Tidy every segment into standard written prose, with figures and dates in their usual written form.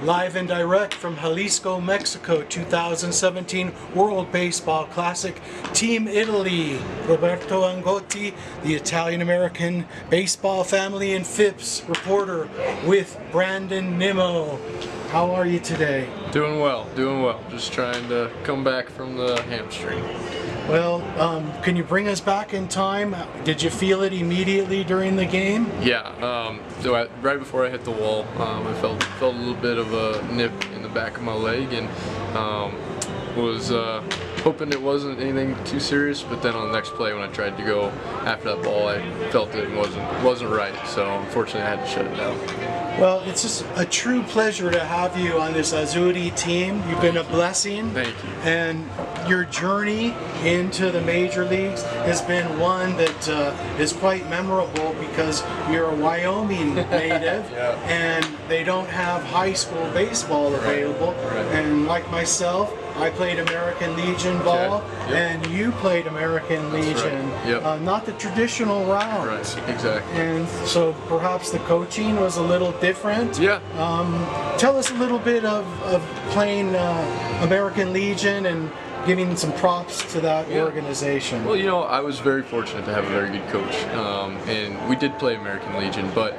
live and direct from Jalisco, Mexico, 2017 World Baseball Classic. Team Italy, Roberto Angotti, the Italian-American baseball family and Phipps reporter with Brandon Nimmo. How are you today? Doing well. Just trying to come back from the hamstring. Well, can you bring us back in time? Did you feel it immediately during the game? Yeah. So right before I hit the wall, I felt a little bit of a nip in the back of my leg, and was hoping it wasn't anything too serious. But then on the next play, when I tried to go after that ball, I felt it wasn't right. So unfortunately, I had to shut it down. Well, it's just a true pleasure to have you on this Azzurri team. You've been a blessing. Thank you. And your journey into the major leagues has been one that is quite memorable because you're a Wyoming native, Yeah. and they don't have high school baseball available. Right. And like myself, I played American Legion ball, Yep. and you played American Legion. Right. Yep. Not the traditional route. Right. Exactly. And so perhaps the coaching was a little different. Yeah. Tell us a little bit of playing American Legion and giving some props to that organization. Well, I was very fortunate to have a very good coach, and we did play American Legion, but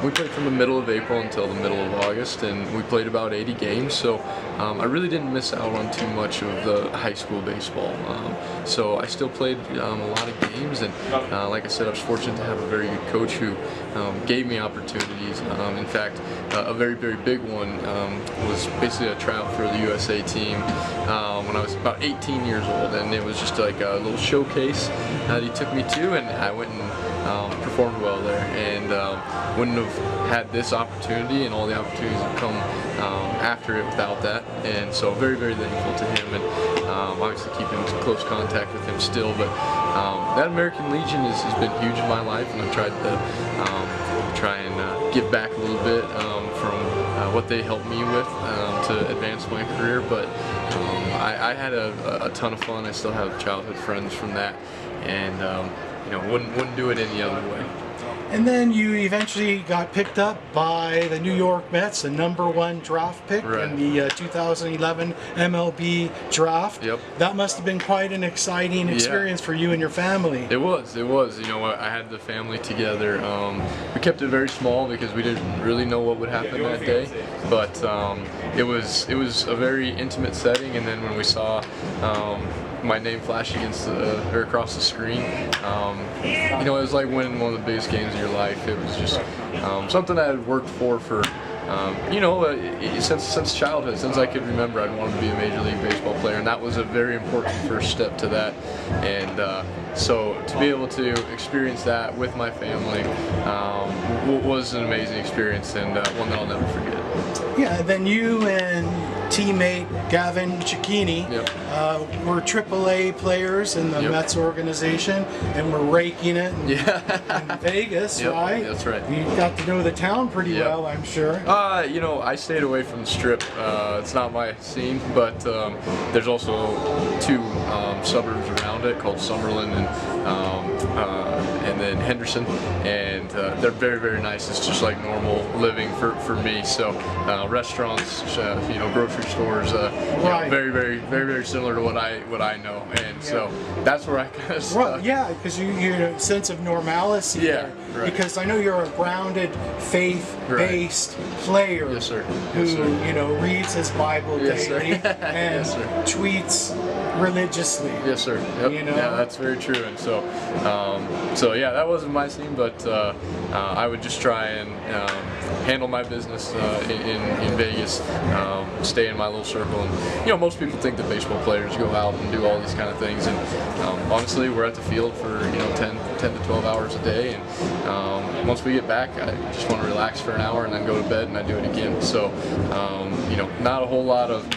we played from the middle of April until the middle of August, and we played about 80 games, so I really didn't miss out on too much of the high school baseball. So I still played a lot of games, and like I said, I was fortunate to have a very good coach who gave me opportunities. In fact, a very, very big one was basically a tryout for the USA team when I was about 18 years old, and it was just like a little showcase that he took me to, and I went and performed well there, and wouldn't have had this opportunity and all the opportunities that come after it without that. And so very, very thankful to him, and obviously keeping close contact with him still. But that American Legion has been huge in my life, and I've tried to try and give back a little bit from what they helped me with to advance my career. But I had a ton of fun. I still have childhood friends from that, and wouldn't do it any other way. And then you eventually got picked up by the New York Mets, the #1 draft pick in the 2011 MLB draft. Yep. That must have been quite an exciting experience for you and your family. It was. I had the family together. We kept it very small because we didn't really know what would happen that day. But it was a very intimate setting, and then when we saw my name flash or across the screen, it was like winning one of the biggest games of your life. It was just something I had worked for since childhood, since I could remember. I'd wanted to be a Major League Baseball player, and that was a very important first step to that. And so to be able to experience that with my family was an amazing experience, and one that I'll never forget. Yeah, then you and teammate Gavin Cicchini were AAA players in the Mets organization, and were raking it in Vegas, right? That's right. You got to know the town pretty well, I'm sure. I stayed away from the Strip. It's not my scene, but there's also two suburbs around it called Summerlin and then Henderson, and they're very, very nice. It's just like normal living for me. So restaurants, grocery stores, very, very, very, very similar to what I know, and so that's where I kind of stuck. Well, yeah, because you a sense of normalcy there. Right. Because I know you're a grounded, faith-based player. Yes, sir. Who reads his Bible daily and tweets religiously. Yes, sir. Yep. Yeah, that's very true. And so that wasn't my scene, but I would just try and handle my business in Vegas, stay in my little circle. And most people think that baseball players go out and do all these kind of things, and honestly, we're at the field for 10 to 12 hours a day, and once we get back, I just want to relax for an hour and then go to bed, and I do it again. So not a whole lot of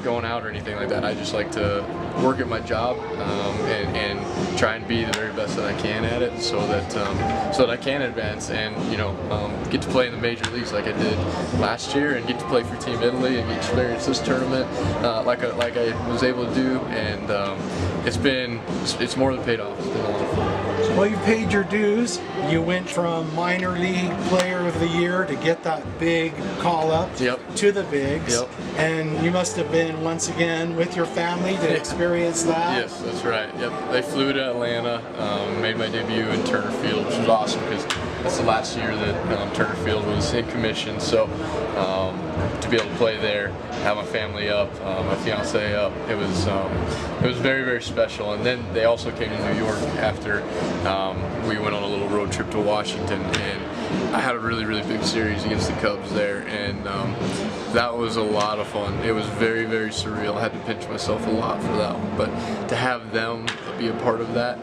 going out or anything like that. I just like to work at my job and try and be the very best that I can at it, so that I can advance and get to play in the major leagues like I did last year, and get to play for Team Italy and experience this tournament like I was able to do, and it's more than paid off. It's been a lot of fun. Well, you paid your dues. You went from minor league player of the year to get that big call up to the bigs. And you must have been once again with your family to experience that. Yes, that's right. Yep, they flew to Atlanta, made my debut in Turner Field, which was awesome because that's the last year that Turner Field was in commission. So to be able to play there, have my family up, my fiance up, it was very, very special. And then they also came to New York after we went on a little road trip to Washington, and I had a really, really big series against the Cubs there, and that was a lot of fun. It was very, very surreal. I had to pinch myself a lot for that one, but to have them be a part of that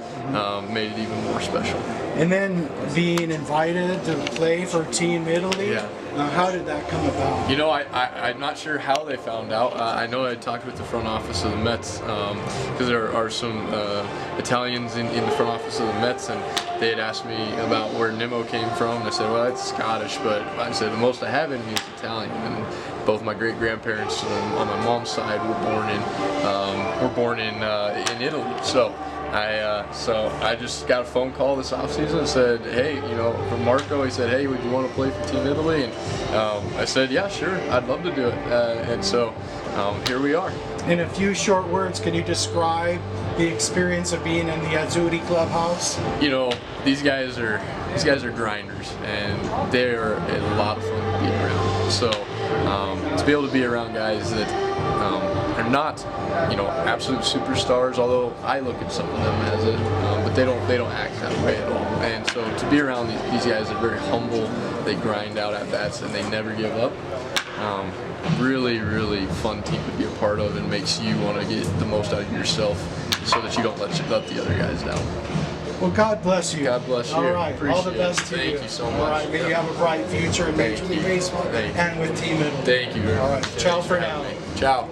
made it even more special. And then being invited to play for Team Italy, how did that come about? You know, I'm not sure how they found out. I know I talked with the front office of the Mets because there are some Italians in the front office of the Mets, and they had asked me about where Nimmo came from. And I said, well, it's Scottish, but I said the most I have in me is Italian. And both my great-grandparents on my mom's side were born in Italy. So I just got a phone call this offseason and said, hey, you know, from Marco, he said, hey, would you want to play for Team Italy? And I said, yeah, sure, I'd love to do it. And so here we are. In a few short words, can you describe the experience of being in the Azzurri clubhouse? You know, these guys are grinders, and they're a lot of fun to be around. So to be able to be around guys that are not, you know, absolute superstars, although I look at some of them as it, but they don't act that way at all. And so to be around these guys that are very humble, they grind out at bats and they never give up. Really, really fun team to be a part of, and makes you want to get the most out of yourself so that you don't let the other guys down. Well, God bless you. God bless you. All right, Appreciate all the best to you. Thank you so much. All right, may you have a bright future in Major League Baseball and with Team Italy. Thank you very much. All right, ciao for now. Ciao.